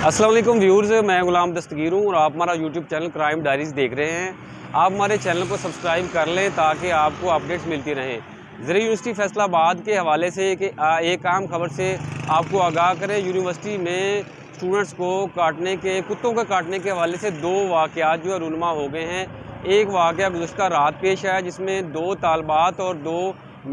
अस्सलाम वालेकुम व्यूअर्स, मैं गुलाम दस्तगीर हूँ और आप हमारा यूट्यूब चैनल क्राइम डायरीज़ देख रहे हैं। आप हमारे चैनल को सब्सक्राइब कर लें ताकि आपको अपडेट्स मिलती रहें। ज़रिया यूनिवर्सिटी फैसलाबाद के हवाले से एक अहम खबर से आपको आगाह करें। यूनिवर्सिटी में स्टूडेंट्स को कुत्तों के काटने के हवाले से दो वाक़यात जो है रूनुमा हो गए हैं। एक वाक़या गुज़श्ता रात पेश आया जिसमें 2 तालबात और 2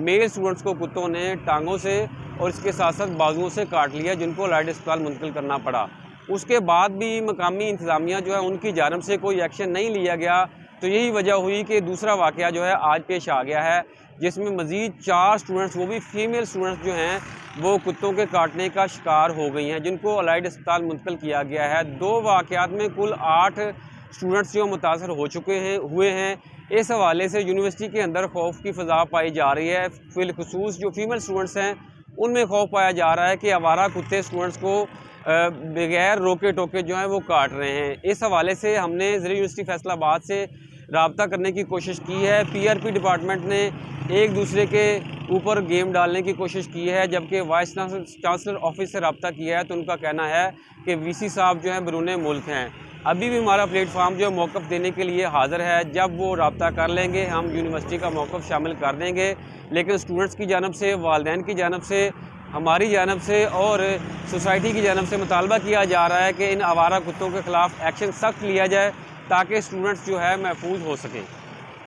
मेल स्टूडेंट्स को कुत्तों ने टांगों से और इसके साथ साथ बाजुओं से काट लिया, जिनको लाइट अस्पताल मुंतकिल करना पड़ा। उसके बाद भी मकामी इंतज़ामिया जो है उनकी जानिब से कोई एक्शन नहीं लिया गया। तो यही वजह हुई कि दूसरा वाक़या जो है आज पेश आ गया है, जिसमें मज़ीद 4 स्टूडेंट्स, वो भी फ़ीमेल स्टूडेंट्स जो हैं, वो कुत्तों के काटने का शिकार हो गई हैं, जिनको अलाइड अस्पताल मुंतकिल किया गया है। 2 वाक़यात में कुल 8 स्टूडेंट्स जो मुतासर हुए हैं। इस हवाले से यूनिवर्सिटी के अंदर खौफ की फ़ज़ा पाई जा रही है। फ़िलख़ुसूस जो फ़ीमेल स्टूडेंट्स हैं, उनमें खौफ पाया जा रहा है कि आवारा कुत्ते स्टूडेंट्स को बगैर रोके टोके जो है वो काट रहे हैं। इस हवाले से हमने ज़रिया यूनिवर्सिटी फैसलाबाद से रब्ता करने की कोशिश की है। पीआरपी डिपार्टमेंट ने एक दूसरे के ऊपर गेम डालने की कोशिश की है, जबकि वाइस चांसलर ऑफिस से रब्ता किया है तो उनका कहना है कि वीसी साहब जो हैं बैरून मुल्क हैं। अभी भी हमारा प्लेटफार्म जो है मौक़िफ़ देने के लिए हाज़िर है। जब वो रब्ता कर लेंगे हम यूनिवर्सिटी का मौक़िफ़ शामिल कर देंगे। लेकिन स्टूडेंट्स की जानब से, वालिदैन की जानब से, हमारी जानब से और सोसाइटी की जानब से मुतालबा किया जा रहा है कि इन आवारा कुत्तों के ख़िलाफ़ एक्शन सख्त लिया जाए ताकि स्टूडेंट्स जो है महफूज हो सकें।